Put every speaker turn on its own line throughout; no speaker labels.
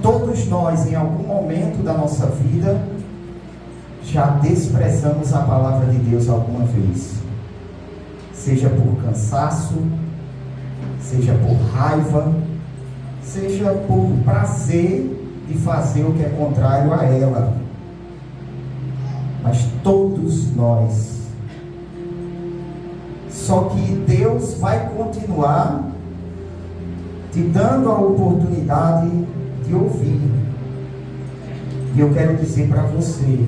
todos nós, em algum momento da nossa vida, já desprezamos a palavra de Deus alguma vez. Seja por cansaço, seja por raiva, seja por prazer de fazer o que é contrário a ela. Mas todos nós. Só que Deus vai continuar te dando a oportunidade de ouvir. E eu quero dizer para você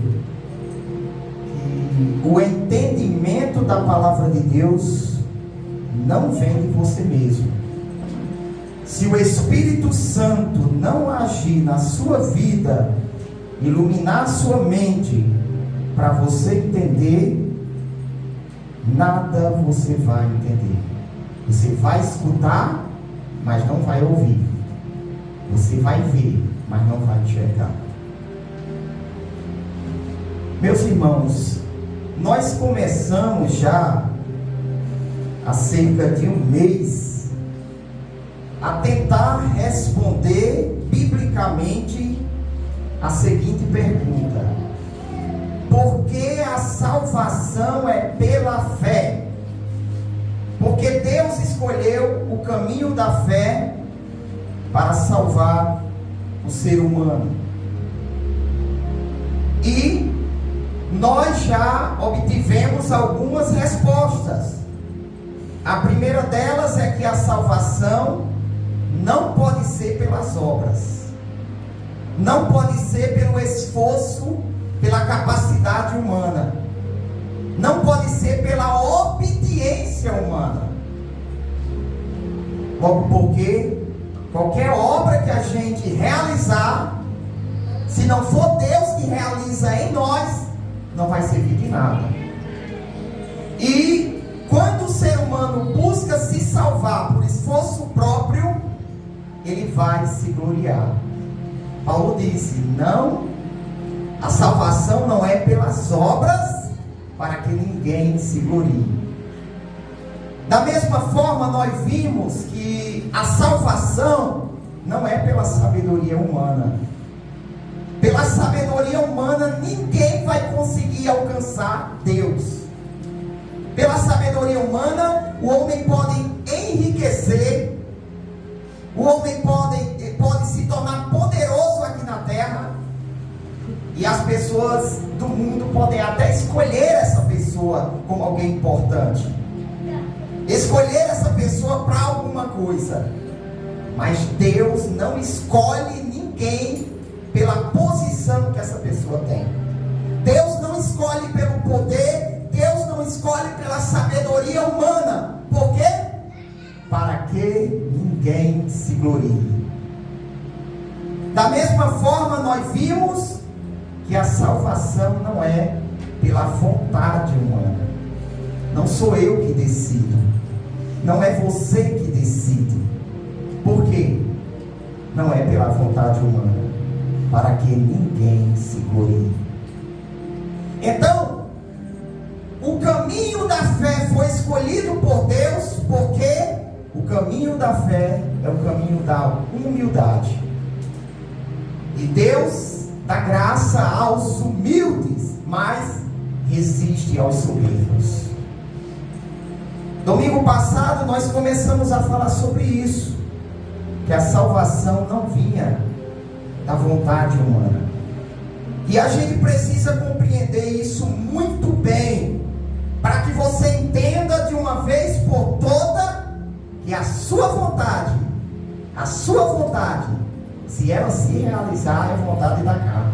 que o entendimento da palavra de Deus não vem de você mesmo. Se o Espírito Santo não agir na sua vida, iluminar a sua mente para você entender, nada você vai entender. Você vai escutar, mas não vai ouvir. Você vai ver, mas não vai enxergar. Meus irmãos, nós começamos já há cerca de um mês a tentar responder biblicamente a seguinte pergunta: por que a salvação é pela fé? Porque Deus escolheu o caminho da fé para salvar o ser humano. E nós já obtivemos algumas respostas. A primeira delas é que a salvação não pode ser pelas obras, não pode ser pelo esforço, pela capacidade humana, não pode ser pela obediência humana. Logo porque qualquer obra que a gente realizar, se não for Deus que realiza em nós, não vai servir de nada. E quando o ser humano busca se salvar por esforço próprio, ele vai se gloriar. Paulo disse: não, a salvação não é pelas obras, para que ninguém se glorie. Da mesma forma, nós vimos que a salvação não é pela sabedoria humana. Pela sabedoria humana, ninguém vai conseguir alcançar Deus. Pela sabedoria humana, o homem pode enriquecer, o homem pode se tornar poderoso aqui na terra, e as pessoas do mundo podem até escolher essa pessoa como alguém importante, escolher essa pessoa para alguma coisa. Mas Deus não escolhe ninguém pela posição que essa pessoa tem. Deus não escolhe pelo poder, Deus não escolhe pela sabedoria humana. Por quê? Para que ninguém se glorie. Da mesma forma, nós vimos que a salvação não é pela vontade humana. Não sou eu que decido, não é você que decide. Por quê? Não é pela vontade humana, para que ninguém se glorie. Então, o caminho da fé foi escolhido por Deus, porque o caminho da fé é o caminho da humildade. E Deus dá graça aos humildes, mas resiste aos soberbos. Domingo passado nós começamos a falar sobre isso, que a salvação não vinha da vontade humana. E a gente precisa compreender isso muito bem, para que você entenda de uma vez por toda que a sua vontade, se ela se realizar, é vontade da carne.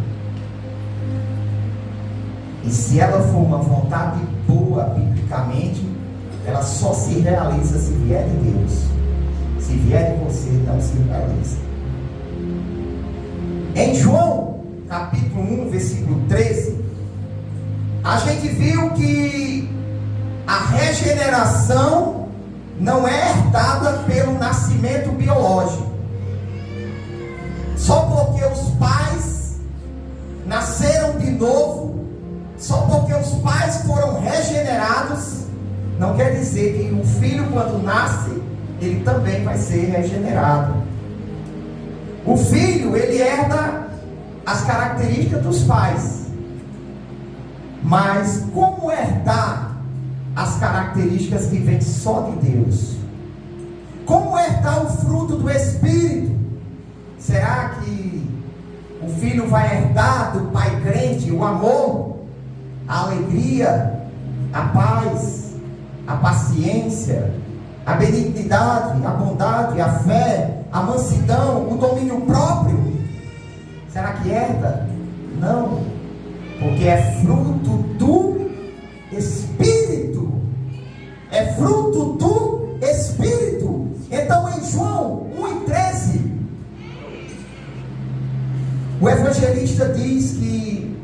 E se ela for uma vontade boa, biblicamente, ela só se realiza se vier de Deus. Se vier de você, não se realiza. Em João, capítulo 1, versículo 13, a gente viu que a regeneração não é herdada pelo nascimento biológico. Só porque os pais nasceram de novo, só porque os pais foram regenerados, não quer dizer que o filho, quando nasce, ele também vai ser regenerado. O filho, ele herda as características dos pais. Mas como herdar as características que vêm só de Deus? Como herdar o fruto do Espírito? Será que o filho vai herdar do pai crente o amor, a alegria, a paz, a paciência, a benignidade, a bondade, a fé, a mansidão, o domínio próprio? Será que herda? Não, porque é fruto do Espírito. É fruto do Espírito. Então em João 1,13, o evangelista diz que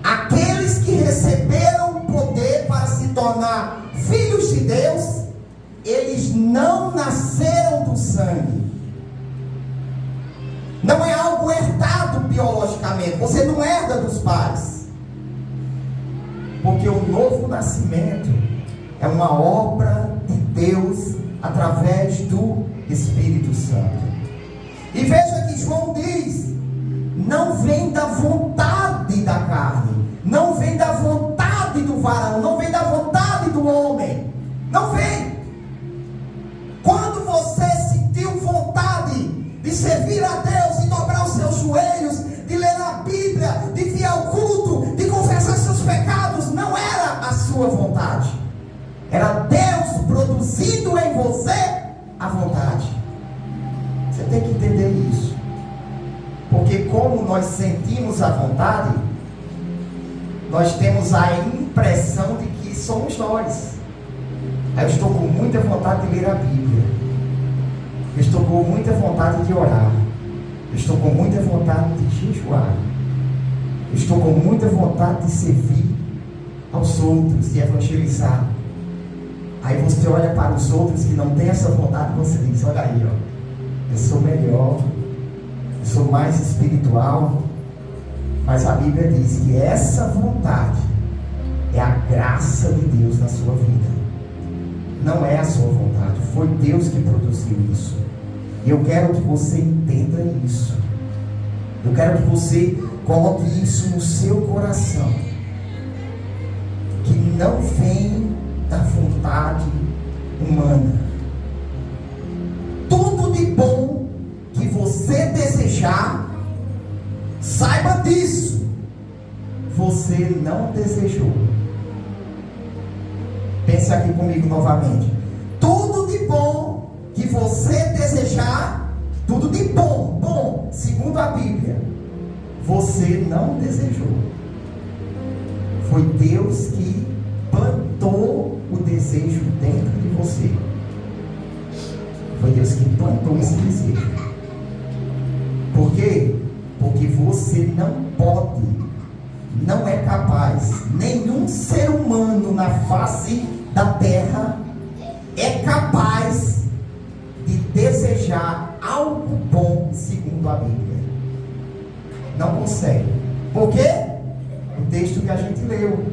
aqueles que receberam o poder para se tornar filhos de Deus, eles não nasceram do sangue. Não é algo herdado biologicamente. Você não herda dos pais. Porque o novo nascimento é uma obra de Deus através do Espírito Santo. E veja que João diz: não vem da vontade da carne, não vem da vontade do varão, não vem da vontade do homem. Não vem. Quando você sentiu vontade de servir a Deus, de dobrar os seus joelhos, de ler a Bíblia, de vir ao culto, de confessar seus pecados, não era a sua vontade. Era Deus produzindo em você a vontade. Você tem que entender isso. Porque como nós sentimos a vontade, nós temos a impressão de que somos nós. Eu estou com muita vontade de ler a Bíblia. Eu estou com muita vontade de orar. Eu estou com muita vontade de jejuar. Eu estou com muita vontade de servir aos outros, de evangelizar. Aí você olha para os outros que não têm essa vontade e você diz: olha aí, ó, eu sou melhor, eu sou mais espiritual. Mas a Bíblia diz que essa vontade é a graça de Deus na sua vida. Não é a sua vontade, foi Deus que produziu isso. E eu quero que você entenda isso. Eu quero que você coloque isso no seu coração. Que não vem da vontade humana. Tudo de bom que você desejar, saiba disso, você não desejou. Pense aqui comigo novamente. Tudo de bom que você desejar, tudo de bom, segundo a Bíblia, você não desejou. Foi Deus que plantou o desejo dentro de você. Foi Deus que plantou esse desejo. Por quê? Porque você não pode, não é capaz, nenhum ser humano na face da terra é capaz de desejar algo bom segundo a Bíblia. Não consegue. Por quê? O texto que a gente leu: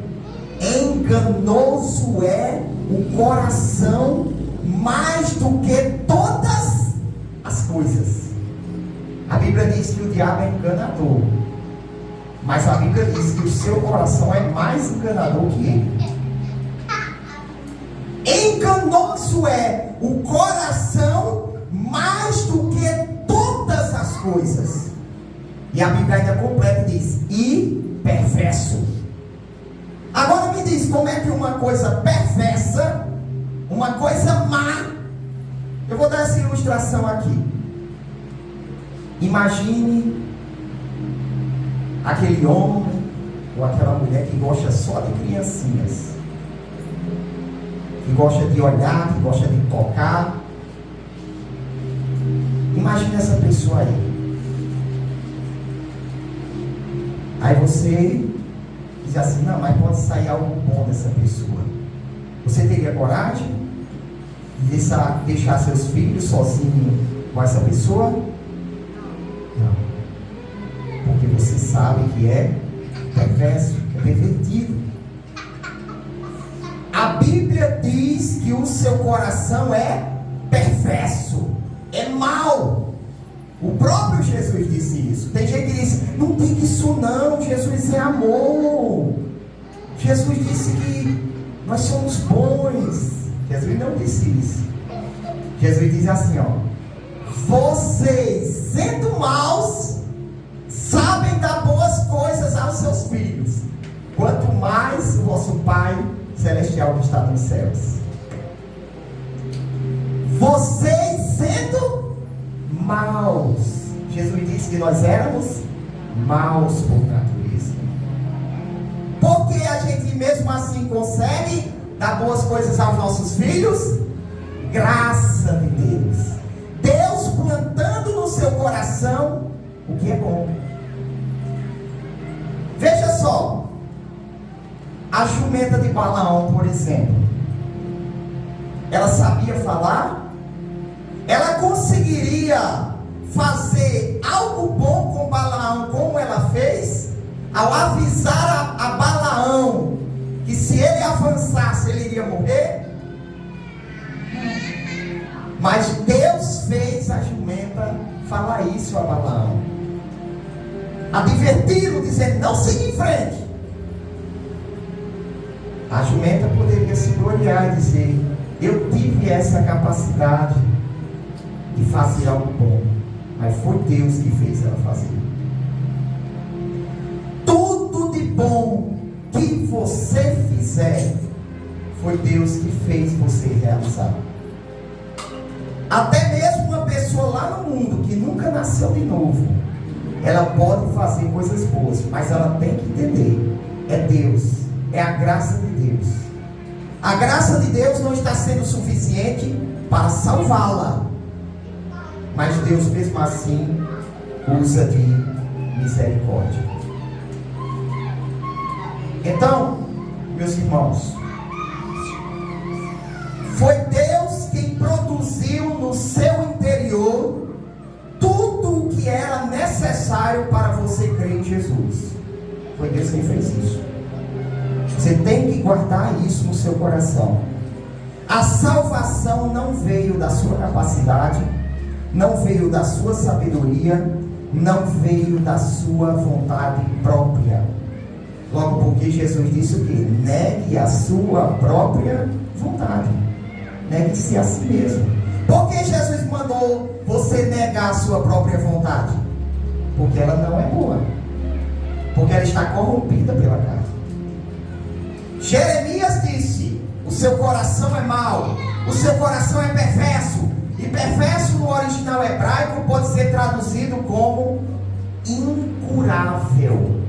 enganoso é o coração mais do que todas as coisas. A Bíblia diz que o diabo é enganador, mas a Bíblia diz que o seu coração é mais enganador que ele. Enganoso é o coração mais do que todas as coisas. E a Bíblia ainda completa e diz: e perverso. Agora me diz, como é que uma coisa perversa, uma coisa má, eu vou dar essa ilustração aqui. Imagine aquele homem ou aquela mulher que gosta só de criancinhas, que gosta de olhar, que gosta de tocar. Imagine essa pessoa aí. Aí você diz assim: não, mas pode sair algo bom dessa pessoa. Você teria coragem de deixar seus filhos sozinhos com essa pessoa? Não. Porque você sabe que é perverso, é pervertido. A Bíblia diz que o seu coração é perverso, é mau. O próprio Jesus disse isso. Tem gente que diz, não diga isso não, Jesus é amor. Jesus disse que nós somos bons. Jesus não disse isso. Jesus diz assim, ó: vocês, sendo maus, sabem dar boas coisas aos seus filhos, quanto mais o vosso Pai Celestial que está nos céus. Vocês sendo maus. Jesus disse que nós éramos maus por natureza. Porque a gente mesmo assim consegue dar boas coisas aos nossos filhos? Graça de Deus. Deus plantando no seu coração o que é bom. Veja só, a jumenta de Balaão, por exemplo, ela sabia falar? Ela conseguiria fazer algo bom com Balaão como ela fez? Ao avisar a Balaão que se ele avançasse ele iria morrer? Mas Deus fez a jumenta falar isso a Balaão, adverti-lo, dizendo, não siga em frente. A jumenta poderia se gloriar e dizer, eu tive essa capacidade de fazer algo bom, mas foi Deus que fez ela fazer. Tudo de bom que você fizer, foi Deus que fez você realizar. Até mesmo uma pessoa lá no mundo que nunca nasceu de novo, ela pode fazer coisas boas, mas ela tem que entender, é Deus, é a graça de Deus. A graça de Deus não está sendo suficiente para salvá-la, mas Deus mesmo assim usa de misericórdia. Então, meus irmãos, foi Deus quem produziu no seu interior tudo o que era necessário para você crer em Jesus. Foi Deus quem fez isso. Você tem que guardar isso no seu coração. A salvação não veio da sua capacidade, não veio da sua sabedoria, não veio da sua vontade própria. Logo porque Jesus disse o quê? Negue a sua própria vontade. Negue-se a si mesmo. Por que Jesus mandou você negar a sua própria vontade? Porque ela não é boa. Porque ela está corrompida pela carne. Jeremias disse, o seu coração é mau, o seu coração é perverso. E perverso no original hebraico pode ser traduzido como incurável,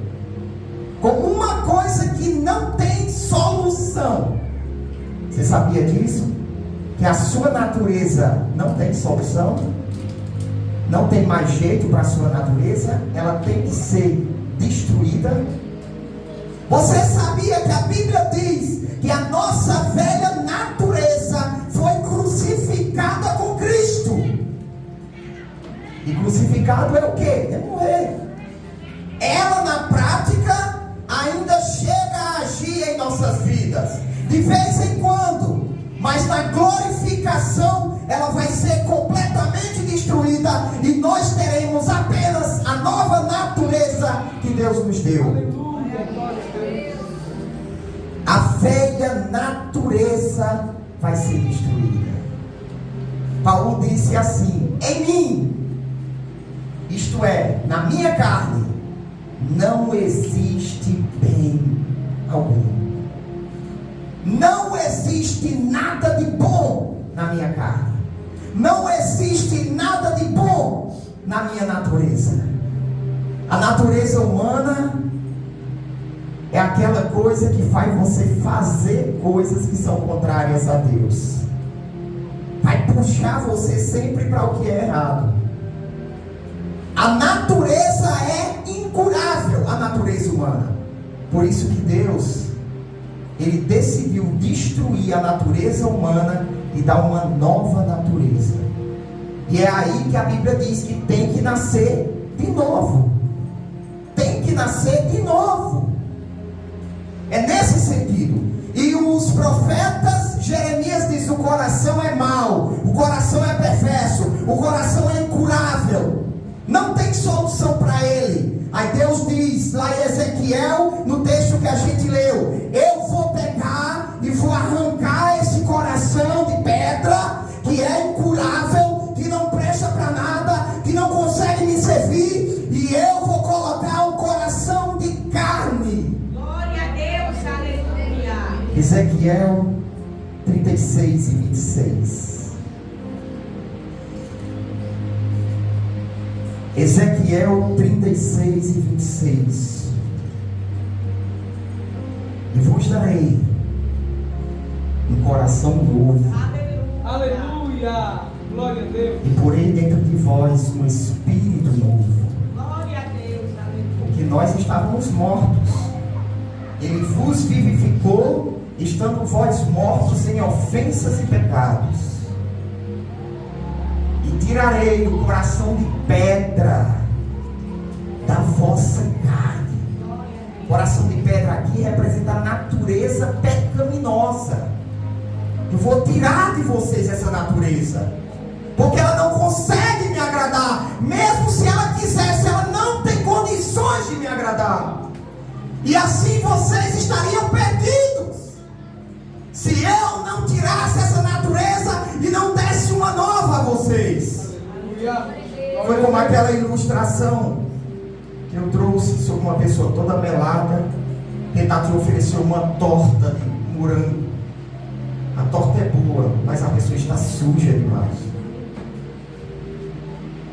como uma coisa que não tem solução. Você sabia disso? Que a sua natureza não tem solução? Não tem mais jeito para a sua natureza? Ela tem que ser destruída? Você sabia que a Bíblia diz que a nossa velha natureza foi crucificada com Cristo? E crucificado é o quê? É morrer. Ela na prática ainda chega a agir em nossas vidas, de vez em quando, mas na glorificação ela vai ser completamente destruída e nós teremos apenas a nova natureza que Deus nos deu. A velha natureza vai ser destruída. Paulo disse assim, em mim, isto é, na minha carne, não existe bem algum. Não existe nada de bom na minha carne. Não existe nada de bom na minha natureza. A natureza humana é aquela coisa que faz você fazer coisas que são contrárias a Deus. Vai puxar você sempre para o que é errado. A natureza é incurável, a natureza humana. Por isso que Deus, Ele decidiu destruir a natureza humana e dar uma nova natureza. E é aí que a Bíblia diz que tem que nascer de novo. Tem que nascer de novo. É nesse sentido. E os profetas, Jeremias diz, o coração é mau, o coração é perverso, o coração é incurável. tem solução para ele. Aí Deus diz lá em Ezequiel, no texto que a gente leu: eu vou pegar e vou arrancar esse coração de pedra, que é incurável, que não presta para nada, que não consegue me servir, e eu vou colocar um coração de carne.
Glória a Deus, aleluia.
Ezequiel 36 e 26. Ezequiel 36 e 26. E vos darei um coração novo.
Aleluia! Glória a Deus!
E porei dentro de vós um espírito novo.
Glória a Deus, aleluia.
Porque nós estávamos mortos. Ele vos vivificou, estando vós mortos em ofensas e pecados. E tirarei o coração de pedra da vossa carne. O coração de pedra aqui representa a natureza pecaminosa. Eu vou tirar de vocês essa natureza, porque ela não consegue me agradar. Mesmo se ela quisesse, ela não tem condições de me agradar. E assim vocês estariam perdidos, se eu não tirasse essa natureza e não desse uma nova a vocês. Foi como aquela ilustração que eu trouxe sobre uma pessoa toda melada tentar te oferecer uma torta de morango. A torta é boa, mas a pessoa está suja demais.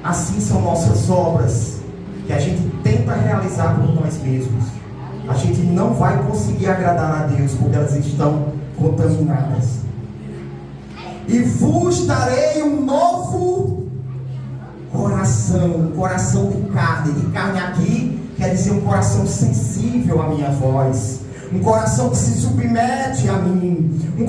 Assim são nossas obras, que a gente tenta realizar por nós mesmos. A gente não vai conseguir agradar a Deus, porque elas estão contaminadas. E vos darei um novo coração, um coração de carne. De carne aqui quer dizer um coração sensível à minha voz, um coração que se submete a mim, um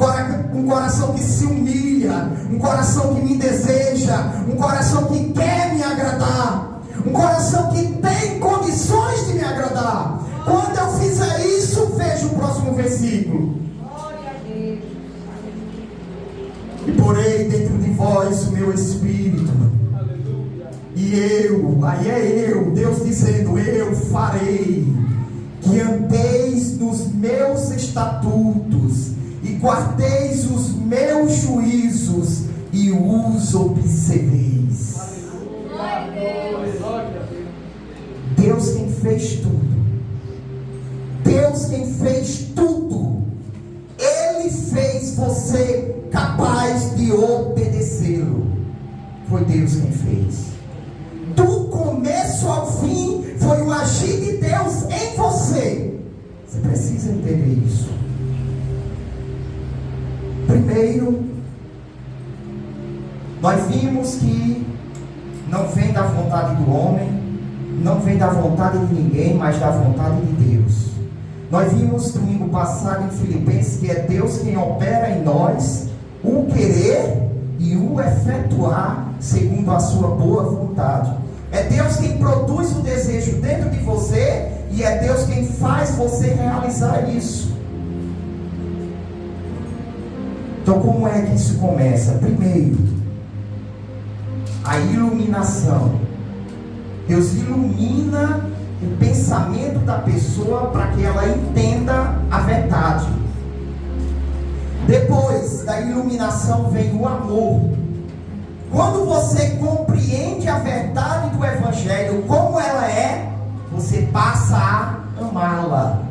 coração que se humilha, um coração que me deseja, um coração que quer me agradar, um coração que tem condições de me agradar. Quando eu fizer isso, veja o próximo versículo.
Glória a Deus.
E porei dentro de vós o meu espírito.
Aleluia!
E aí é eu, Deus dizendo: eu farei que andeis nos meus estatutos e guardeis os meus juízos e os observeis. Deus quem fez tudo. Deus quem fez tudo. Ele fez você capaz de obedecê-lo. Foi Deus quem fez. Do começo ao fim, foi o agir de Deus em você. Você precisa entender isso. Primeiro, nós vimos que não vem da vontade do homem, não vem da vontade de ninguém, mas da vontade de Deus. Nós vimos domingo passado em Filipenses que é Deus quem opera em nós o querer e o efetuar segundo a sua boa vontade. É Deus quem produz o desejo dentro de você e é Deus quem faz você realizar isso. Então, como é que isso começa? Primeiro, a iluminação. Deus ilumina o pensamento da pessoa para que ela entenda a verdade. Depois da iluminação vem o amor. Quando você compreende a verdade do Evangelho como ela é, você passa a amá-la.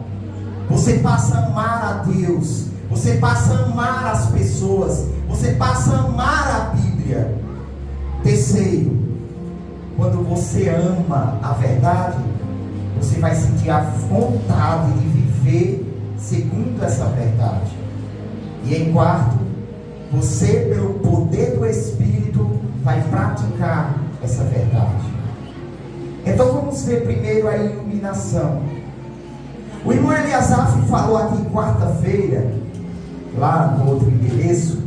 Você passa a amar a Deus. Você passa a amar as pessoas. Você passa a amar a Bíblia. Terceiro, quando você ama a verdade, você vai sentir a vontade de viver segundo essa verdade. E em quarto, você, pelo poder do Espírito, vai praticar essa verdade. Então vamos ver primeiro a iluminação. O irmão Eliasaf falou aqui quarta-feira, lá no outro endereço.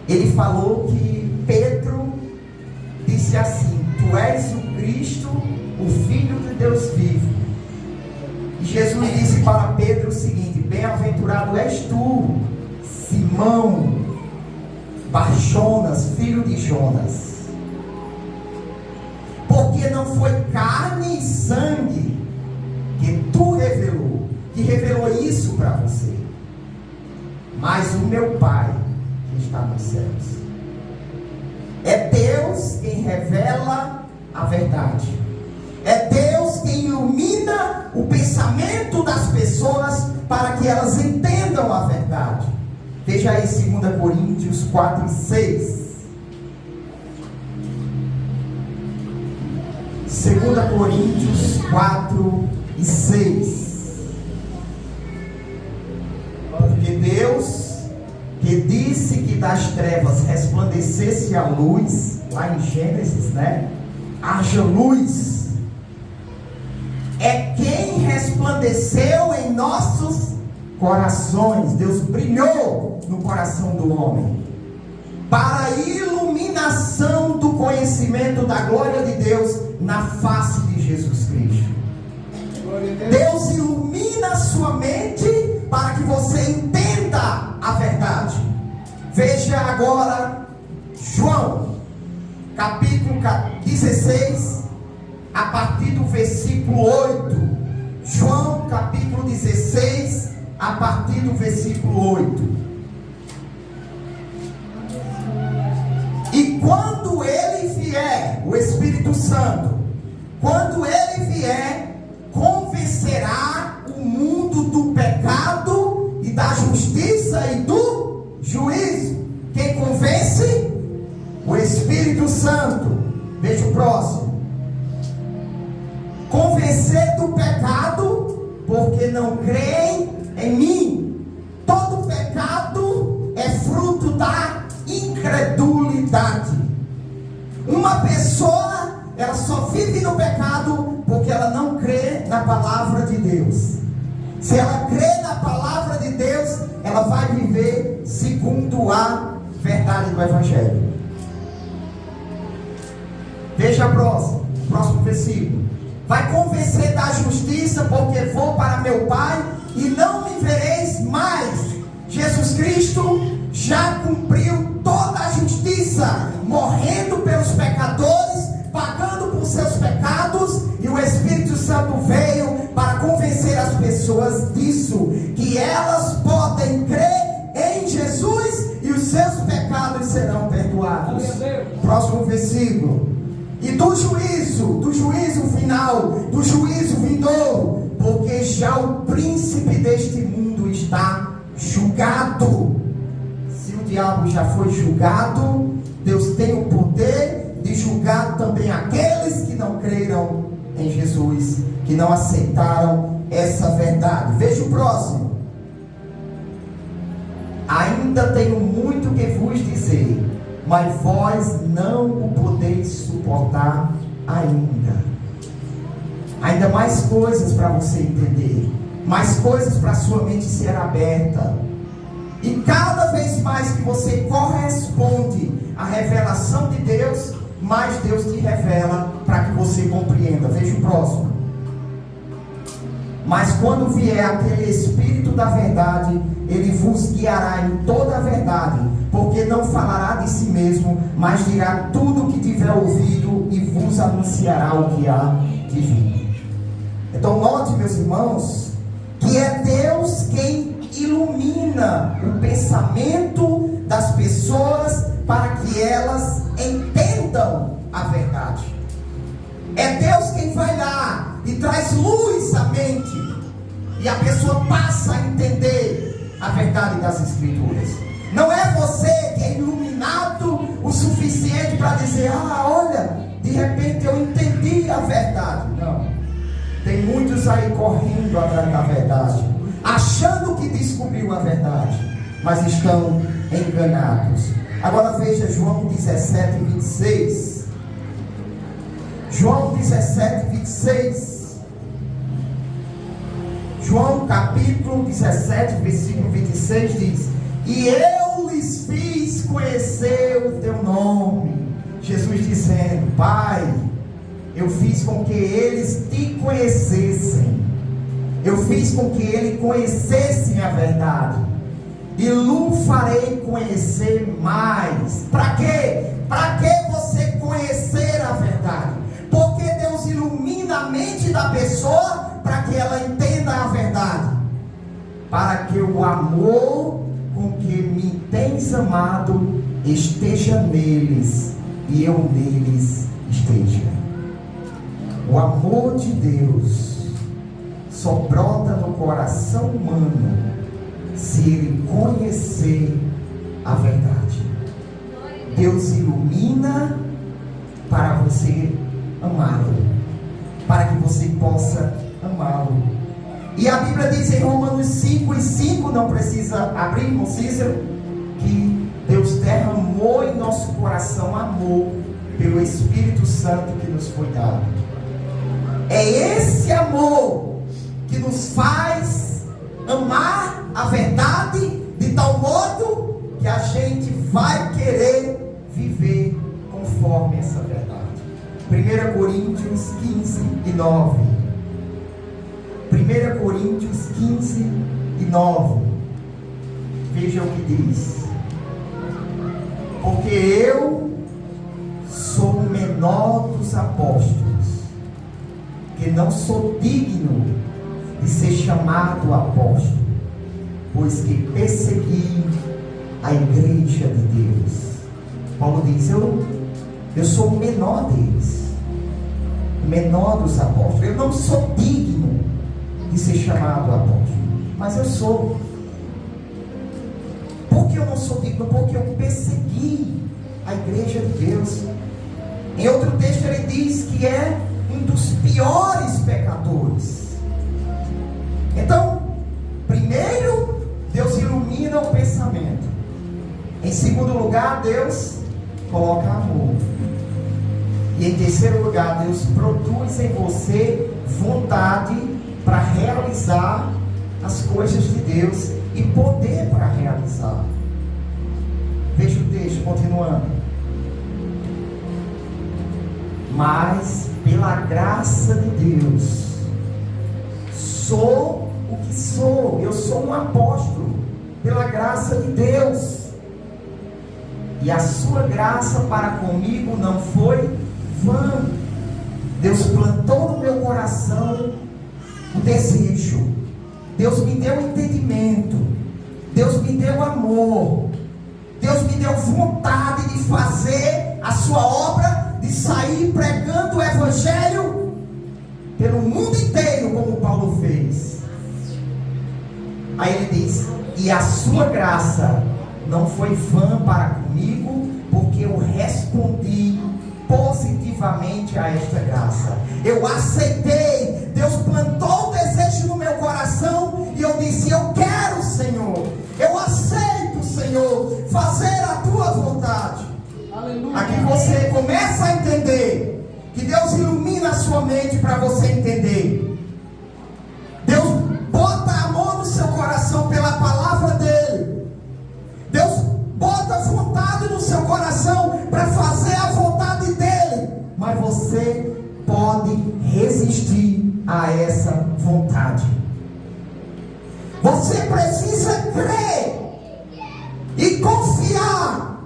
Ele falou que Pedro disse assim: tu és o Cristo, o Filho de Deus vivo. E Jesus disse para Pedro o seguinte: bem-aventurado és tu, Simão Barjonas, filho de Jonas, Porque não foi carne e sangue que revelou isso para você, mas o meu Pai que está nos céus. É Deus quem revela a verdade. É Deus quem ilumina o pensamento das pessoas para que elas entendam a verdade. Veja aí 2 Coríntios 4 e 6. 2 Coríntios 4 e 6. Porque Deus, que disse que das trevas resplandecesse a luz, lá em Gênesis, né? Haja luz. É quem resplandeceu em nossos corações. Deus brilhou no coração do homem, para a iluminação do conhecimento da glória de Deus na face de Jesus Cristo. Deus ilumina a sua mente para que você entenda a verdade. Veja agora João, capítulo 16, a partir do versículo 8. João, capítulo 16, a partir do versículo 8. E quando ele vier, o Espírito Santo, quando ele vier, convencerá o mundo do pecado e da justiça e do juízo. Quem convence? O Espírito Santo. Veja o próximo. Convencer do pecado, porque não creem em mim. Todo pecado é fruto da incredulidade. Uma pessoa, ela só vive no pecado porque ela não crê na palavra de Deus. Se ela crê na palavra de Deus, ela vai viver segundo a verdade do Evangelho. Veja o próximo versículo. Vai convencer da justiça, porque vou para meu Pai e não me vereis mais. Jesus Cristo já cumpriu toda a justiça, morrendo pelos pecadores, pagando por seus pecados, e o Espírito Santo veio para convencer as pessoas disso, que elas podem crer em Jesus e os seus pecados serão perdoados. Próximo versículo. E do juízo final, do juízo vindouro, porque já o príncipe deste mundo está julgado. Se o diabo já foi julgado, Deus tem o poder de julgar também aqueles que não creram em Jesus, que não aceitaram essa verdade. Veja o próximo. Ainda tenho muito que vos dizer, mas vós não o podeis suportar ainda. Ainda mais coisas para você entender, mais coisas para sua mente ser aberta. E cada vez mais que você corresponde à revelação de Deus, mais Deus te revela para que você compreenda. Veja o próximo. Mas quando vier aquele Espírito da verdade, ele vos guiará em toda a verdade, porque não falará de si mesmo, mas dirá tudo o que tiver ouvido e vos anunciará o que há de vir. Então note, meus irmãos, que é Deus quem ilumina o pensamento das pessoas para que elas entendam a verdade. É Deus quem vai lá e traz luz à mente, e a pessoa passa a entender a verdade das Escrituras. Não é você que é iluminado o suficiente para dizer: olha, de repente eu entendi a verdade. Não. Tem muitos aí correndo atrás da verdade, achando que descobriu a verdade, mas estão enganados. Agora veja João 17, 26. João 17, 26. João capítulo 17, versículo 26 diz: e eu lhes fiz conhecer o teu nome. Jesus dizendo: Pai, eu fiz com que eles te conhecessem. Eu fiz com que eles conhecessem a verdade, e lhe farei conhecer mais. Para quê? Para que você conhecer a verdade? Porque na mente da pessoa para que ela entenda a verdade. Para que o amor com que me tens amado esteja neles e eu neles esteja. O amor de Deus só brota no coração humano se ele conhecer a verdade. Deus ilumina para você amá-lo, para que você possa amá-lo. E a Bíblia diz em Romanos 5:5, não precisa abrir, irmão Cícero, que Deus derramou em nosso coração amor pelo Espírito Santo que nos foi dado. É esse amor que nos faz amar a verdade de tal modo que a gente vai querer viver conforme essa verdade. 1 Coríntios 15:9. 1 Coríntios 15:9. Veja o que diz: porque eu sou o menor dos apóstolos, que não sou digno de ser chamado apóstolo, pois que persegui a igreja de Deus. Paulo diz: eu sou o menor deles, o menor dos apóstolos. Eu não sou digno de ser chamado apóstolo, mas eu sou. Por que eu não sou digno? Porque eu persegui a igreja de Deus. Em outro texto ele diz que é um dos piores pecadores. Então, primeiro, Deus ilumina o pensamento. Em segundo lugar, Deus coloca amor. E em terceiro lugar, Deus produz em você vontade para realizar as coisas de Deus e poder para realizar. Veja o texto, continuando. Mas pela graça de Deus sou o que sou. Eu sou um apóstolo pela graça de Deus. E a sua graça para comigo não foi vã. Deus plantou no meu coração o desejo. Deus me deu entendimento. Deus me deu amor. Deus me deu vontade de fazer a sua obra, de sair pregando o evangelho pelo mundo inteiro, como Paulo fez. Aí ele diz: e a sua graça não foi vã para comigo, porque eu respondi positivamente a esta graça. Eu aceitei. Deus plantou o desejo no meu coração e eu disse: eu quero, Senhor, eu aceito, Senhor, fazer a tua vontade. Aleluia. Aqui você começa a entender que Deus ilumina a sua mente para você entender. Deus bota amor no seu coração pela palavra dele. Deus bota vontade no seu coração para fazer a vontade dele. Mas você pode resistir a essa vontade. Você precisa crer e confiar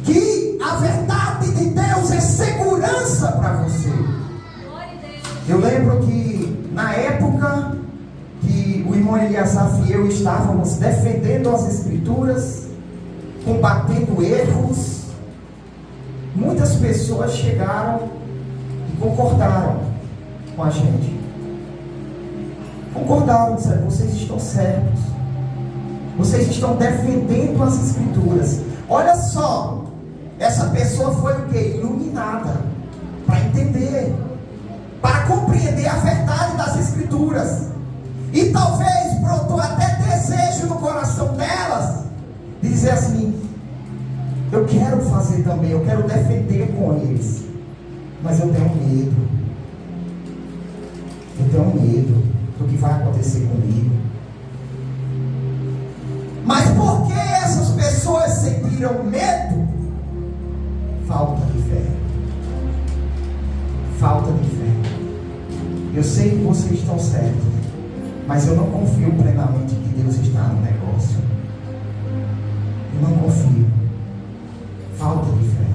que a verdade de Deus é segurança para você. Eu lembro que na época que o irmão Eliasaf e eu estávamos defendendo as escrituras, combatendo erros, muitas pessoas chegaram e concordaram com a gente. Concordaram, disseram: vocês estão certos, vocês estão defendendo as escrituras. Olha só, essa pessoa foi o quê? Iluminada para entender, para compreender a verdade das escrituras. E talvez brotou até desejo no coração delas de dizer assim: eu quero fazer também, eu quero defender com eles, mas eu tenho medo. Eu tenho medo do que vai acontecer comigo. Mas por que essas pessoas sentiram medo? Falta de fé. Falta de fé. Eu sei que vocês estão certos, mas eu não confio plenamente que Deus está no negócio. Eu não confio. Falta de fé.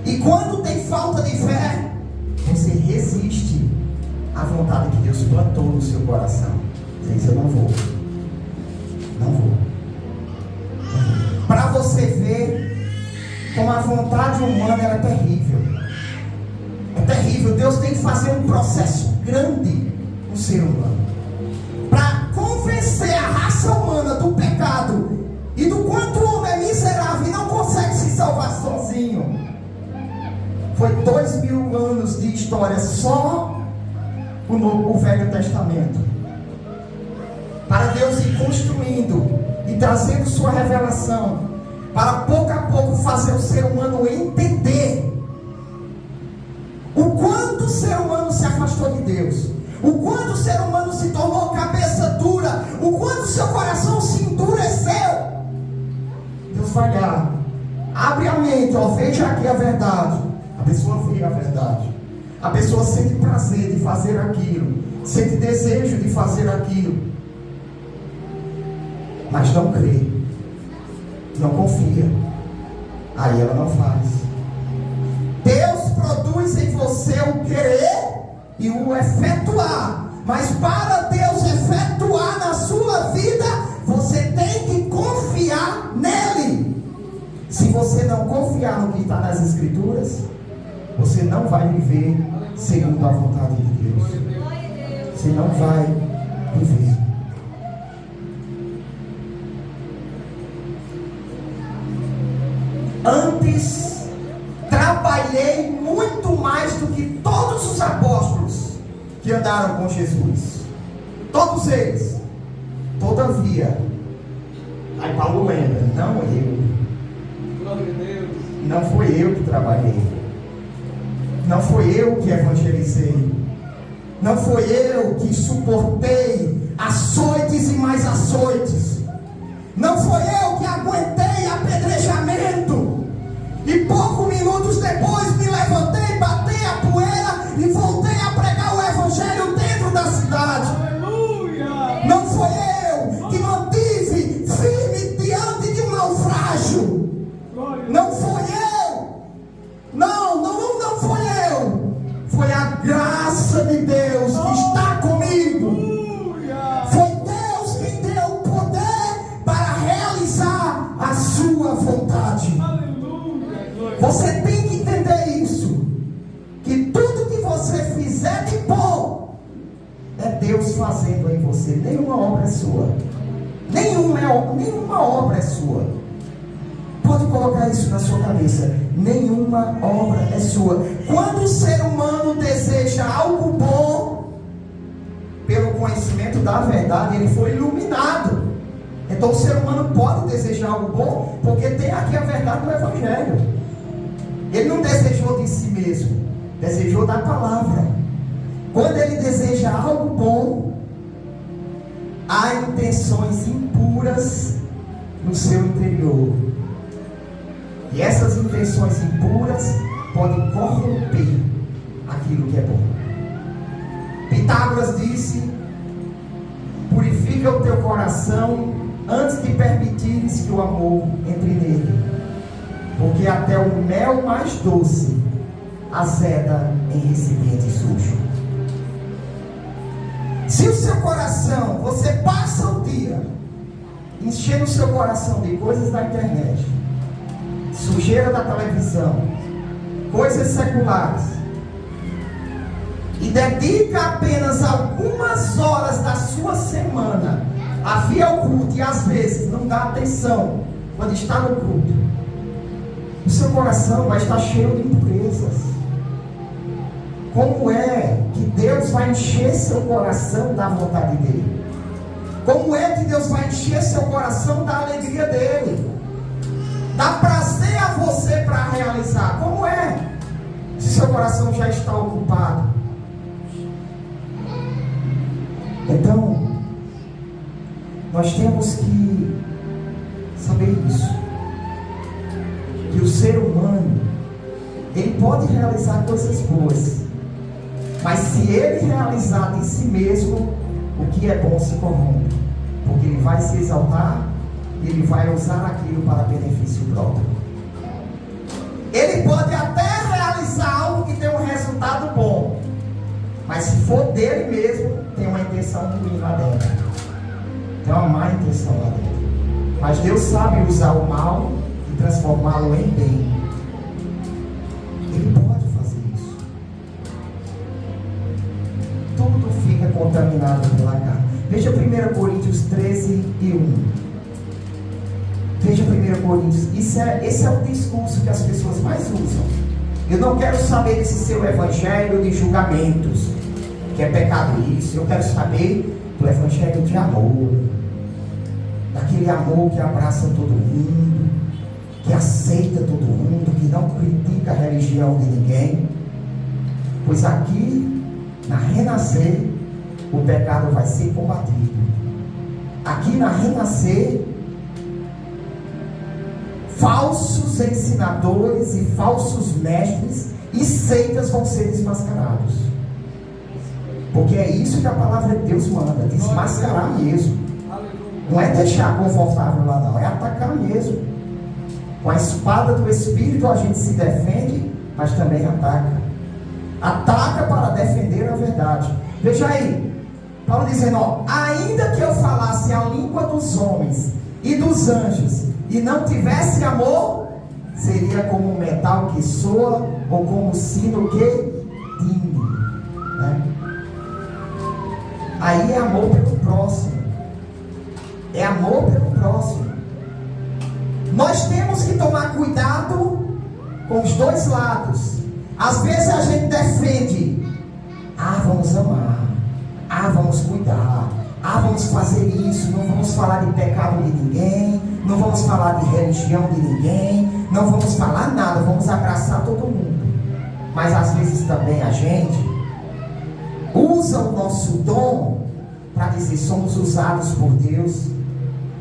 E quando tem falta de fé, você resiste a vontade que Deus plantou no seu coração. Diz: eu não vou. Não vou. Para você ver como a vontade humana ela é terrível. É terrível. Deus tem que fazer um processo grande no ser humano para convencer a raça humana do pecado e do quanto o homem é miserável e não consegue se salvar sozinho. Foi 2000 anos de história só o Velho Testamento, para Deus ir construindo e trazendo sua revelação, para pouco a pouco fazer o ser humano entender o quanto o ser humano se afastou de Deus, o quanto o ser humano se tornou cabeça dura, o quanto seu coração se endureceu. Deus vai lá, abre a mente, ó, veja aqui a verdade. A pessoa vê a verdade, a pessoa sente prazer de fazer aquilo, sente desejo de fazer aquilo, mas não crê, não confia, aí ela não faz. Deus produz em você o querer e o efetuar, mas para Deus efetuar na sua vida, você tem que confiar nele. Se você não confiar no que está nas Escrituras, você não vai viver segundo a vontade de Deus. Você não vai viver. Antes, trabalhei muito mais do que todos os apóstolos que andaram com Jesus. Todos eles. Todavia, aí Paulo lembra: não eu.
Glória a Deus.
Não foi eu que trabalhei. Não foi eu que evangelizei. Não foi eu que suportei açoites e mais açoites. Não foi eu que aguentei apedrejamento. E poucos minutos depois me levantei, batei a poeira e voltei a pregar o evangelho dentro da cidade.
Aleluia!
Não foi eu que mantive firme diante de um naufrágio. Não foi eu. Não foi eu. Foi a graça de Deus que está comigo. Foi Deus quem deu o poder para realizar a sua vontade. Você tem que entender isso, que tudo que você fizer de bom é Deus fazendo em você. Nenhuma obra é sua. Nenhuma obra é sua. Pode colocar isso na sua cabeça. Nenhuma obra é sua. Quando o ser humano deseja algo bom, pelo conhecimento da verdade, ele foi iluminado. Então o ser humano pode desejar algo bom, porque tem aqui a verdade do Evangelho. Ele não desejou de si mesmo, desejou da palavra. Quando ele deseja algo bom, há intenções impuras no seu interior. E essas intenções impuras podem corromper aquilo que é bom. Pitágoras disse: purifica o teu coração antes de permitires que o amor entre nele, porque até o mel mais doce azeda em recipiente sujo. Se o seu coração, você passa o dia enchendo o seu coração de coisas da internet, sujeira da televisão, coisas seculares, e dedica apenas algumas horas da sua semana a vir ao culto, e às vezes não dá atenção quando está no culto, o seu coração vai estar cheio de impurezas. Como é que Deus vai encher seu coração da vontade dele? Como é que Deus vai encher seu coração da alegria dele? Dá prazer a você para realizar. Como é? Se seu coração já está ocupado. Então, nós temos que saber isso. Que o ser humano, ele pode realizar coisas boas, mas se ele realizar de si mesmo, o que é bom se corrompe, porque ele vai se exaltar e ele vai usar aquilo para benefício próprio. Ele pode até realizar algo que tem um resultado bom, mas se for for dele mesmo, tem uma intenção ruim lá dentro. Tem uma má intenção lá dentro. Mas Deus sabe usar o mal e transformá-lo em bem. Ele pode fazer isso. Tudo fica contaminado pela carne. Veja 1 Coríntios 13 e 1. Veja 1 Coríntios. Esse é o discurso que as pessoas mais usam. Eu não quero saber desse seu evangelho de julgamentos, que é pecado isso. Eu quero saber do evangelho de amor. Daquele amor que abraça todo mundo, que aceita todo mundo, que não critica a religião de ninguém. Pois aqui, na Renascer, o pecado vai ser combatido. Aqui na Renascer, falsos ensinadores e falsos mestres e seitas vão ser desmascarados. Porque é isso que a palavra de Deus manda, desmascarar mesmo. Não é deixar confortável lá não, é atacar mesmo. Com a espada do Espírito a gente se defende, mas também ataca. Ataca para defender a verdade. Veja aí, Paulo dizendo, ainda que eu falasse a língua dos homens e dos anjos, e não tivesse amor, seria como um metal que soa, ou como um sino que tine, né? Aí é amor pelo próximo. É amor pelo próximo. Nós temos que tomar cuidado com os dois lados. Às vezes a gente defende, vamos amar, vamos cuidar, vamos fazer isso, não vamos falar de pecado de ninguém, não vamos falar de religião de ninguém, não vamos falar nada, vamos abraçar todo mundo. Mas às vezes também a gente usa o nosso dom para dizer somos usados por Deus.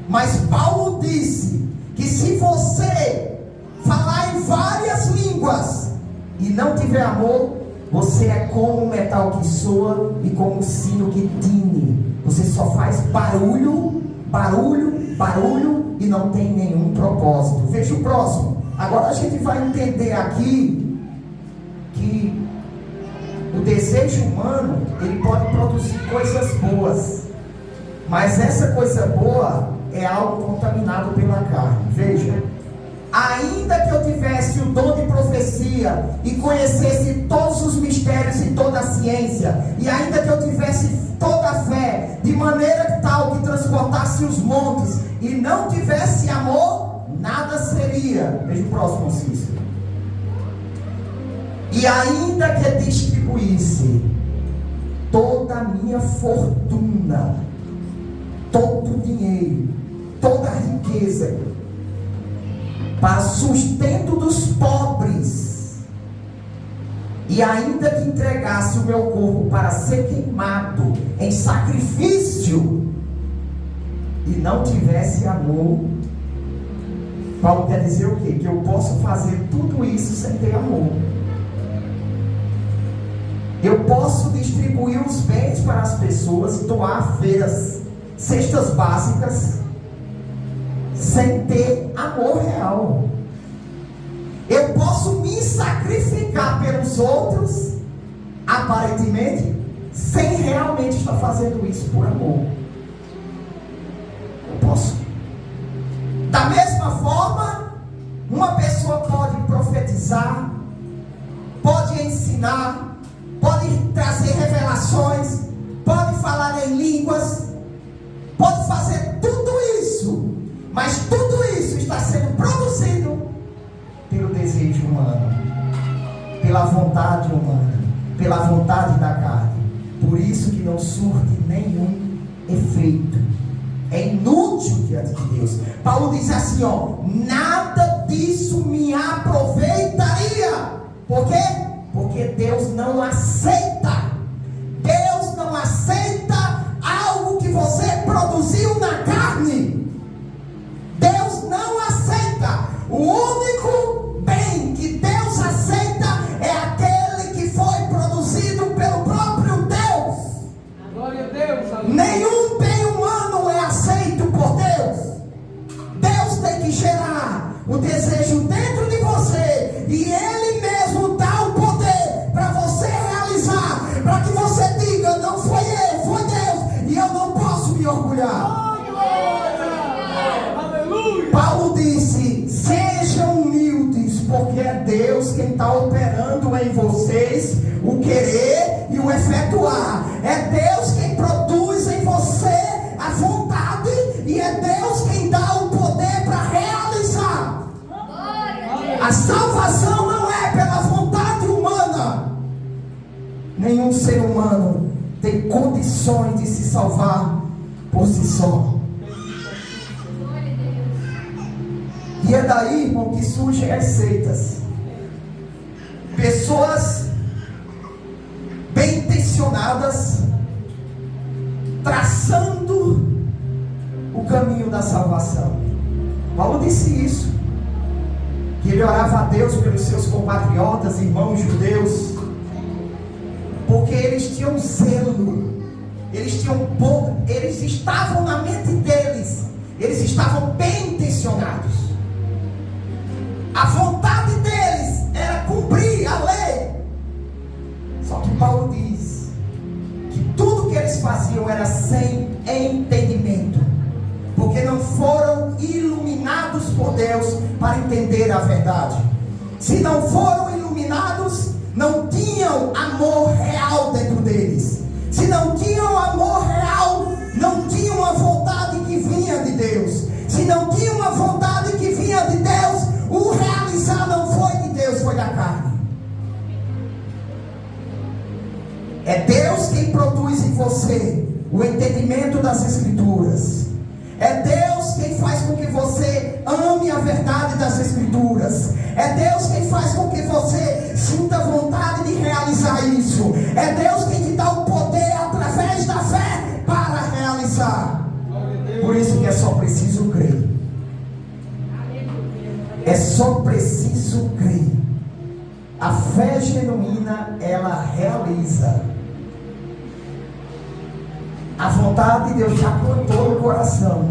Mas Paulo disse que se você falar em várias línguas e não tiver amor, você é como um metal que soa e como um sino que tine. Você só faz barulho, barulho, barulho e não tem nenhum propósito. Veja o próximo. Agora a gente vai entender aqui que o desejo humano, ele pode produzir coisas boas, mas essa coisa boa é algo contaminado pela carne. Veja, ainda que eu tivesse o dom de profecia e conhecesse todos os mistérios e toda a ciência, e ainda que eu tivesse toda a fé, de maneira tal que transportasse os montes, e não tivesse amor, nada seria. Veja o próximo, Cícero. E ainda que distribuísse toda a minha fortuna, todo o dinheiro, toda a riqueza, para sustento dos pobres, e ainda que entregasse o meu corpo para ser queimado em sacrifício, e não tivesse amor, Paulo quer dizer o quê? Que eu posso fazer tudo isso sem ter amor. Eu posso distribuir os bens para as pessoas, doar feiras, cestas básicas, sem ter amor real. Eu posso me sacrificar pelos outros, aparentemente, sem realmente estar fazendo isso por amor. Eu posso. Da mesma forma, uma pessoa pode profetizar, pode ensinar, pode trazer revelações, pode falar em línguas, pode fazer tudo isso, mas tudo isso está sendo produzido pelo desejo humano, pela vontade humana, pela vontade da carne. Por isso que não surte nenhum efeito. É inútil diante de Deus. Paulo diz assim, nada disso me aproveitaria. Por quê? Porque Deus não aceita. Deus não aceita algo que você produziu na carne. Deus não aceita. O único bem que Deus aceita é aquele que foi produzido pelo próprio Deus.
Glória a Deus.
Nenhum bem humano é aceito por Deus. Deus tem que gerar o desejo dentro de você, e Ele mesmo dá o poder para você realizar, para que você diga: se orgulhar.
Aleluia.
Paulo disse: sejam humildes, porque é Deus quem está operando em vocês o querer e o efetuar. É Deus quem produz em você a vontade, e é Deus quem dá o poder para realizar. A salvação não é pela vontade humana. Nenhum ser humano tem condições de se salvar por si só. E é daí, irmão, que surgem as seitas. Pessoas bem intencionadas, traçando o caminho da salvação. Paulo disse isso, que ele orava a Deus pelos seus compatriotas, irmãos judeus, porque eles tinham zelo, eles estavam na mente deles, eles estavam bem intencionados. A vontade deles era cumprir a lei. Só que Paulo diz que tudo que eles faziam era sem entendimento, porque não foram iluminados por Deus para entender a verdade. Se não foram iluminados, não tinham amor real dentro deles. Se não tinham amor real, não tinham uma vontade que vinha de Deus. Se não tinham uma vontade que vinha de Deus, o realizar não foi de Deus, foi da carne. É Deus quem produz em você o entendimento das Escrituras. É Deus quem faz com que você ame a verdade das Escrituras. É Deus quem faz com que você sinta vontade de realizar isso. É Deus quem te dá o poder através da fé para realizar. Por isso que é só preciso crer. É só preciso crer. A fé genuína, ela realiza. A vontade de Deus já plantou no coração.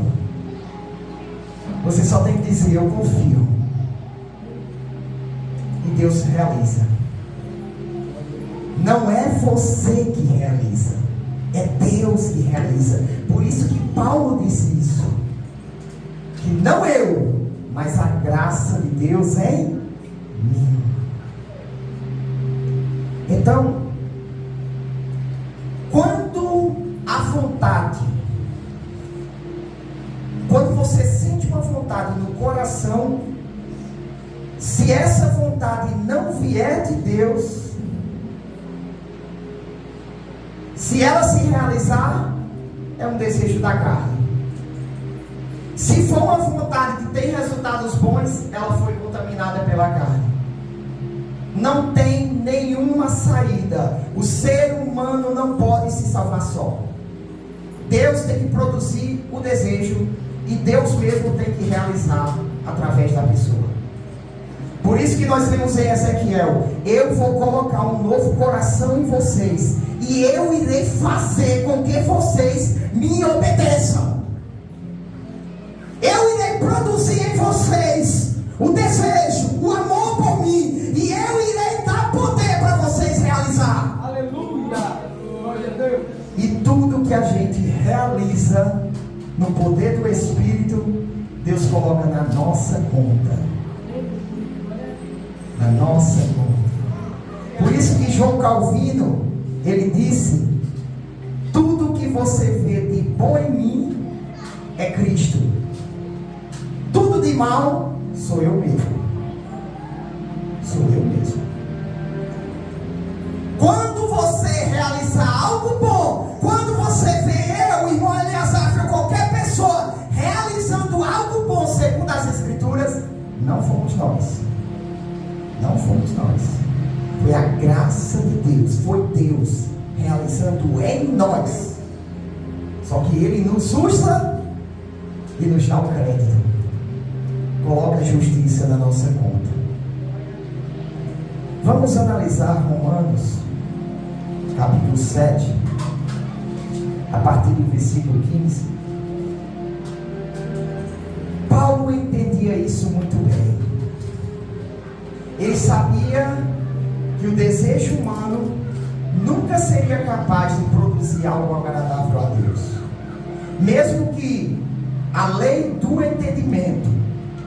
Você só tem que dizer: eu confio. E Deus realiza. Não é você que realiza, é Deus que realiza. Por isso que Paulo disse isso, que não eu, mas a graça de Deus em mim. Então, quando a vontade, quando você sente uma vontade no coração, se essa vontade não vier de Deus, se ela se realizar, é um desejo da carne. Se for uma vontade que tem resultados bons, ela foi contaminada pela carne. Não tem nenhuma saída. O ser humano não pode se salvar só. Deus tem que produzir o desejo, e Deus mesmo tem que realizar através da pessoa. Por isso que nós lemos em Ezequiel: eu vou colocar um novo coração em vocês, e eu irei fazer com que vocês me obedeçam. Eu irei produzir em vocês o desejo, o amor por mim, e eu irei dar poder para vocês realizar.
Aleluia. Glória a Deus.
E tudo que a gente realiza no poder do Espírito, Deus coloca na nossa conta. Na nossa conta. Por isso que João Calvino, ele disse: tudo que você vê de bom em mim é Cristo. Tudo de mal sou eu mesmo. Sou eu mesmo. Quando você realizar algo bom, quando você vê eu, irmão Eleazar, ou qualquer pessoa realizando algo bom segundo as Escrituras, não fomos nós. Não fomos nós. Foi a graça de Deus. Foi Deus realizando em nós. Só que Ele nos usa e nos dá o crédito. Coloca a justiça na nossa conta. Vamos analisar Romanos, capítulo 7, a partir do versículo 15. Paulo entendia isso muito bem. Ele sabia que o desejo humano nunca seria capaz de produzir algo agradável a Deus. mesmo que a lei do entendimento,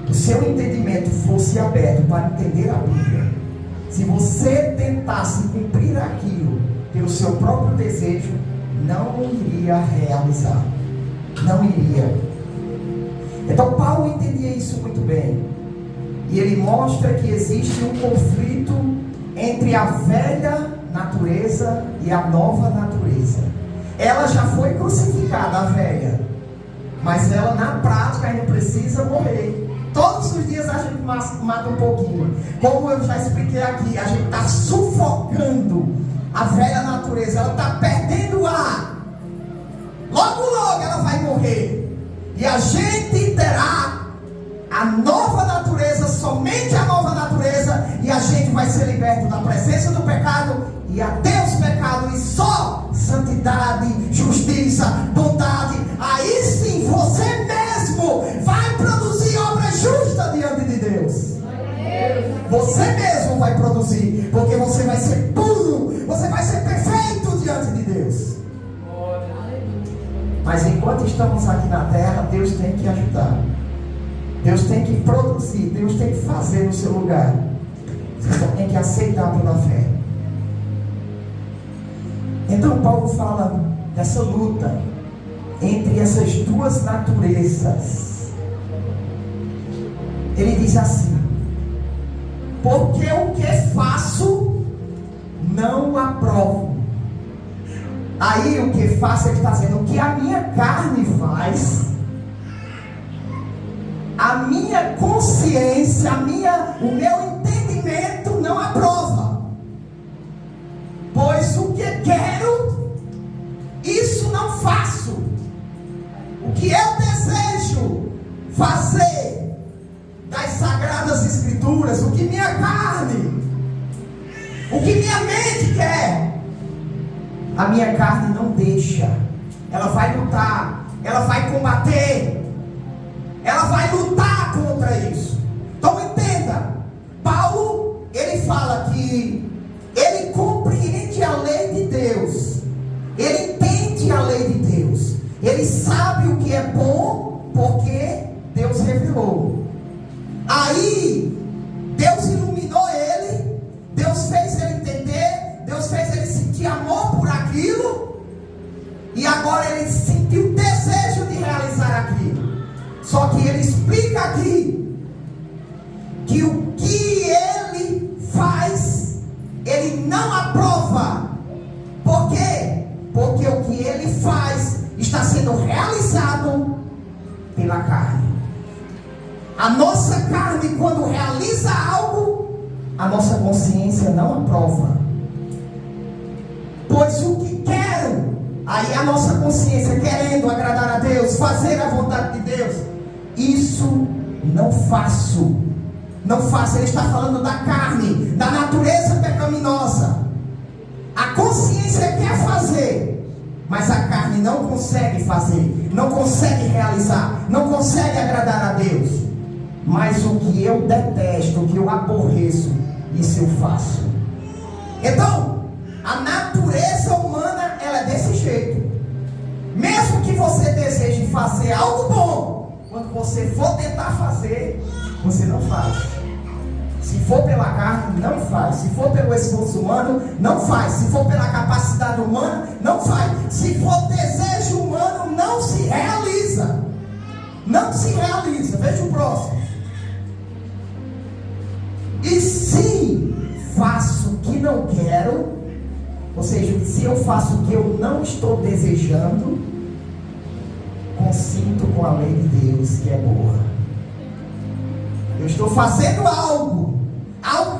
o seu entendimento fosse aberto para entender a Bíblia, se você tentasse cumprir aquilo pelo seu próprio desejo, não iria realizar. Não iria. Então Paulo entendia isso muito bem. E ele mostra que existe um conflito entre a velha natureza e a nova natureza. Ela já foi crucificada, a velha, mas ela na prática ainda precisa morrer. Todos os dias a gente mata um pouquinho. Como eu já expliquei aqui, a gente está sufocando a velha natureza. Ela está perdendo ar. Logo ela vai morrer. E a gente terá a nova natureza, somente a nova natureza. E a gente vai ser liberto da presença do pecado. E adeus pecado. E só santidade, justiça, bondade. Aí sim você mesmo vai produzir obra justa diante de Deus. Você mesmo vai produzir, porque você vai ser puro, você vai ser perfeito diante de Deus. Mas enquanto estamos aqui na terra, Deus tem que ajudar, Deus tem que produzir, Deus tem que fazer no seu lugar. Você só tem que aceitar pela fé. Então Paulo fala dessa luta entre essas duas naturezas. Ele diz assim: porque o que faço não aprovo. Aí o que faço, ele está dizendo, o que a minha carne faz, a minha consciência, o meu entendimento não aprova. Pois o que quero, isso não faço. O que eu desejo fazer das Sagradas Escrituras, o que minha carne, o que minha mente quer, a minha carne não deixa. Ela vai lutar, ela vai combater, ela vai lutar contra isso. Então entenda, Paulo, ele fala que ele compreende a lei de Deus, ele entende a lei de Deus, ele sabe o que é bom, porque Deus revelou. Aí Deus iluminou ele, Deus fez ele entender, Deus fez ele sentir amor por aquilo, e agora ele sentiu o desejo de realizar aquilo. Só que ele explica aqui que o que ele faz, ele não aprova. Por quê? Porque o que ele faz está sendo realizado pela carne. A nossa carne, quando realiza algo, a nossa consciência não aprova. Pois o que quero, aí a nossa consciência querendo agradar a Deus, fazer a vontade de Deus, isso não faço. Não faço. Ele está falando da carne, da natureza pecaminosa. A consciência quer fazer, mas a carne não consegue fazer, não consegue realizar, não consegue agradar a Deus. Mas o que eu detesto, o que eu aborreço, isso eu faço. Então, a natureza humana, ela é desse jeito. Mesmo que você deseje fazer algo bom, quando você for tentar fazer, você não faz. Se for pela carne, não faz. Se for pelo esforço humano, não faz. Se for pela capacidade humana, não faz. Se for desejo humano, não se realiza. Não se realiza. Veja o próximo. E se faço o que não quero, ou seja, se eu faço o que eu não estou desejando, consinto com a lei de Deus, que é boa. Eu estou fazendo algo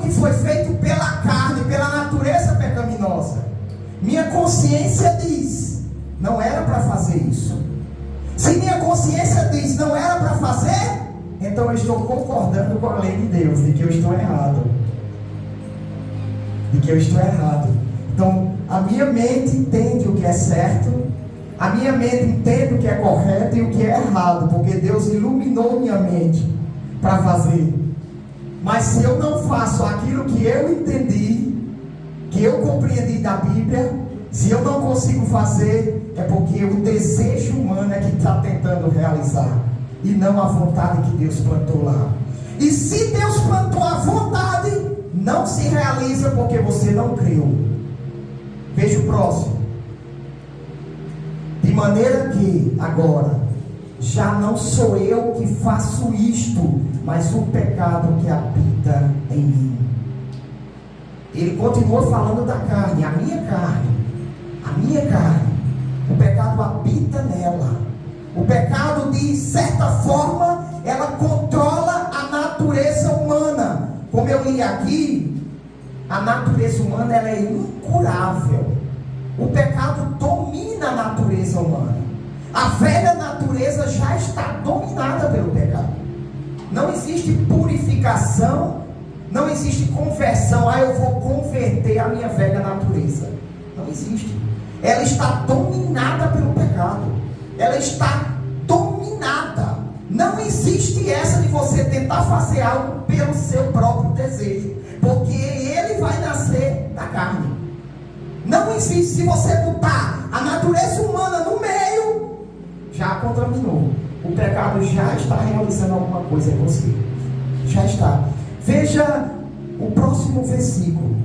que foi feito pela carne, pela natureza pecaminosa. Minha consciência diz, não era para fazer isso. Se minha consciência diz, não era para fazer, então eu estou concordando com a lei de Deus, de que eu estou errado. De que eu estou errado. Então, a minha mente entende o que é certo, a minha mente entende o que é correto e o que é errado, porque Deus iluminou minha mente para fazer. Mas se eu não faço aquilo que eu entendi, que eu compreendi da Bíblia, se eu não consigo fazer, é porque o desejo humano é que está tentando realizar, e não a vontade que Deus plantou lá. E se Deus plantou a vontade, não se realiza porque você não creu. Veja o próximo. De maneira que agora já não sou eu que faço isto, mas o pecado que habita em mim. Ele continua falando da carne, a minha carne, o pecado habita nela. O pecado, de certa forma, ela controla a natureza humana. Como eu li aqui, a natureza humana ela é incurável. O pecado domina a natureza humana. A velha natureza já está dominada pelo pecado. Não existe purificação, não existe conversão. Eu vou converter a minha velha natureza. Não existe. Ela está dominada pelo pecado. Ela está dominada. Não existe essa de você tentar fazer algo pelo seu próprio desejo, porque ele vai nascer da carne. Não existe. Se você botar a natureza humana no meio, já contaminou. O pecado já está realizando alguma coisa em você. Já está. Veja o próximo versículo,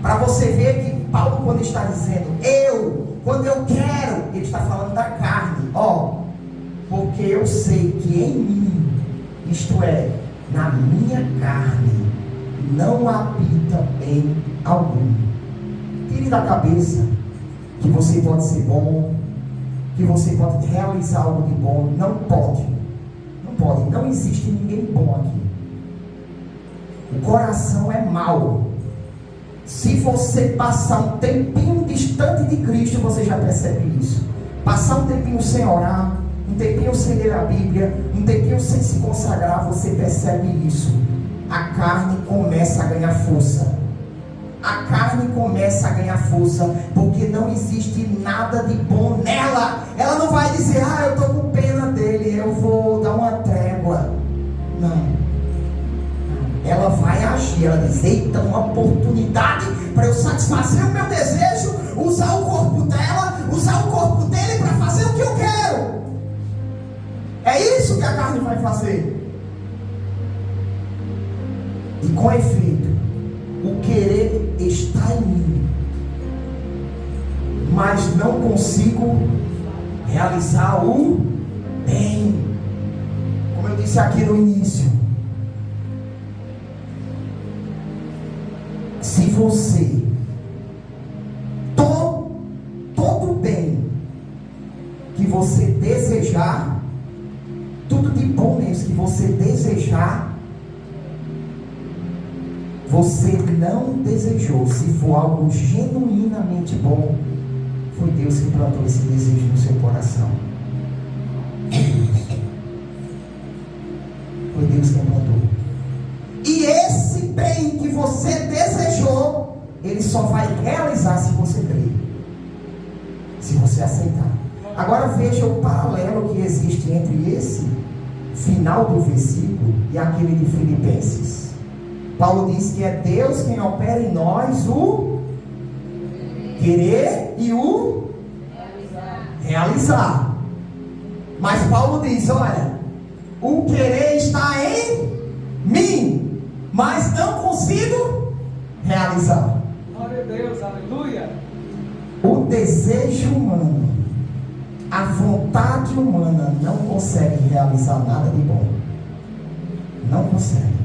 para você ver que Paulo, quando está dizendo quando eu quero, ele está falando da carne. Porque eu sei que em mim, isto é, na minha carne, não habita bem algum. Tire da cabeça que você pode ser bom, que você pode realizar algo de bom. Não pode. Não existe ninguém bom aqui. O coração é mau. Se você passar um tempinho distante de Cristo, você já percebe isso. Passar um tempinho sem orar, um tempinho sem ler a Bíblia, um tempinho sem se consagrar, você percebe isso. A carne começa a ganhar força. Porque não existe nada de bom nela. Ela não vai dizer, eu estou com pena dele, eu vou dar uma trégua. Não. Ela vai agir. Ela diz, eita, uma oportunidade para eu satisfazer o meu desejo, usar o corpo dela, usar o corpo dele para fazer o que eu quero. É isso que a carne vai fazer. E com efeito, o querer está em mim, mas não consigo realizar o bem. Como eu disse aqui no início, se você todo bem que você desejar, tudo de bom mesmo que você desejar, você não desejou. Se for algo genuinamente bom, foi Deus que plantou esse desejo no seu coração. Foi Deus que plantou. E esse bem que você desejou, ele só vai realizar se você crer, se você aceitar. Agora veja o paralelo que existe entre esse final do versículo e aquele de Filipenses. Paulo diz que é Deus quem opera em nós o querer e o realizar. Mas Paulo diz, olha, o querer está em mim, mas não consigo realizar.
Glória a Deus, aleluia.
O desejo humano, a vontade humana não consegue realizar nada de bom. Não consegue.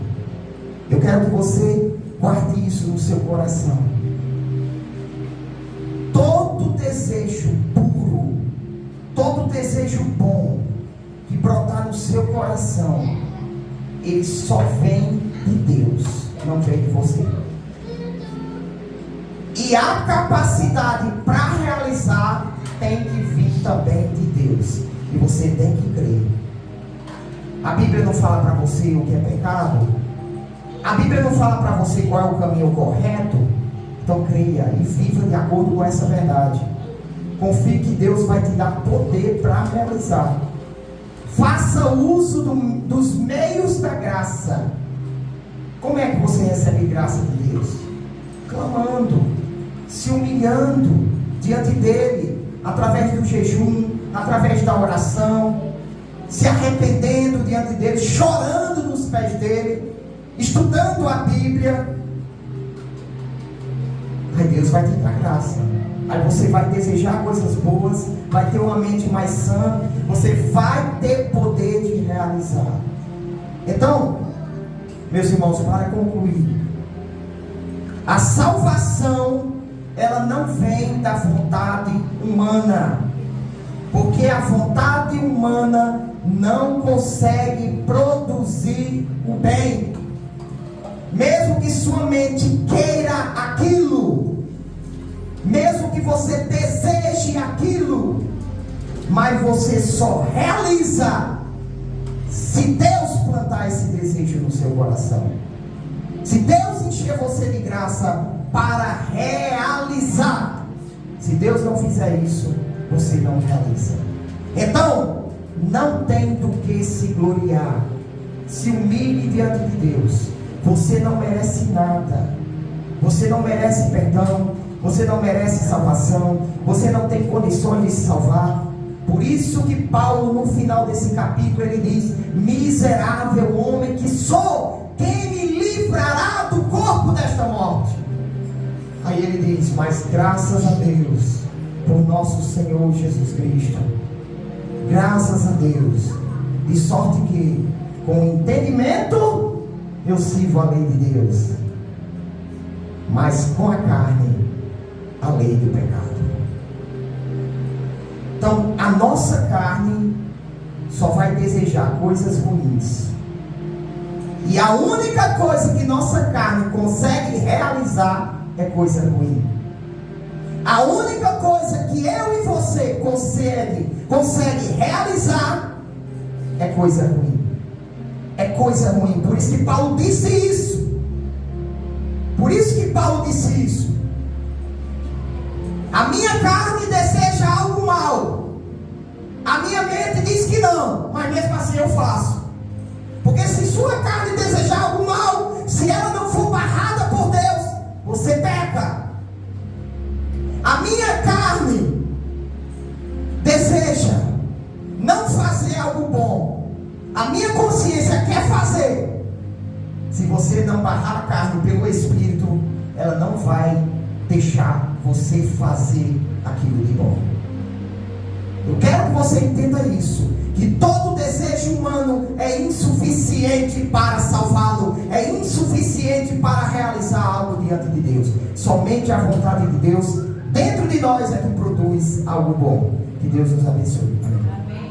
Eu quero que você guarde isso no seu coração. Todo desejo puro, todo desejo bom que brotar no seu coração, ele só vem de Deus, não vem de você. E a capacidade para realizar tem que vir também de Deus. E você tem que crer. A Bíblia não fala para você o que é pecado. A Bíblia não fala para você qual é o caminho correto. Então creia e viva de acordo com essa verdade. Confie que Deus vai te dar poder para realizar. Faça uso dos meios da graça. Como é que você recebe graça de Deus? Clamando, se humilhando diante dele, através do jejum, através da oração, se arrependendo diante dele, chorando nos pés dele, estudando a Bíblia, aí Deus vai te dar graça. Aí você vai desejar coisas boas, vai ter uma mente mais sã, você vai ter poder de realizar. Então, meus irmãos, para concluir, a salvação, ela não vem da vontade humana, porque a vontade humana não consegue produzir o bem, mesmo que sua mente queira aquilo, mesmo que você deseje aquilo, mas você só realiza se Deus plantar esse desejo no seu coração, se Deus encher você de graça para realizar. Se Deus não fizer isso, você não realiza. Então, não tem do que se gloriar. Se humilhe diante de Deus. Você não merece nada. Você não merece perdão. Você não merece salvação. Você não tem condições de se salvar. Por isso que Paulo, no final desse capítulo, ele diz: miserável homem que sou, quem me livrará do corpo desta morte? Aí ele diz: mas graças a Deus por nosso Senhor Jesus Cristo. Graças a Deus, de sorte que com entendimento eu sirvo a lei de Deus, mas com a carne a lei do pecado. Então a nossa carne só vai desejar coisas ruins, e a única coisa que nossa carne consegue realizar é coisa ruim. A única coisa que eu e você consegue realizar é coisa ruim. É coisa ruim. Por isso que Paulo disse isso. Por isso que Paulo disse isso. A minha carne deseja algo mal. A minha mente diz que não, mas mesmo assim eu faço. Porque se sua carne desejar algo mal, se ela não for barrada por Deus, você peca. A minha carne deseja não fazer algo bom. A minha consciência quer fazer. Se você não barrar a carne pelo Espírito, ela não vai deixar você fazer aquilo de bom. Eu quero que você entenda isso, que todo desejo humano é insuficiente para salvá-lo, é insuficiente para realizar algo diante de Deus. Somente a vontade de Deus dentro de nós é que produz algo bom. Que Deus nos abençoe. Amém.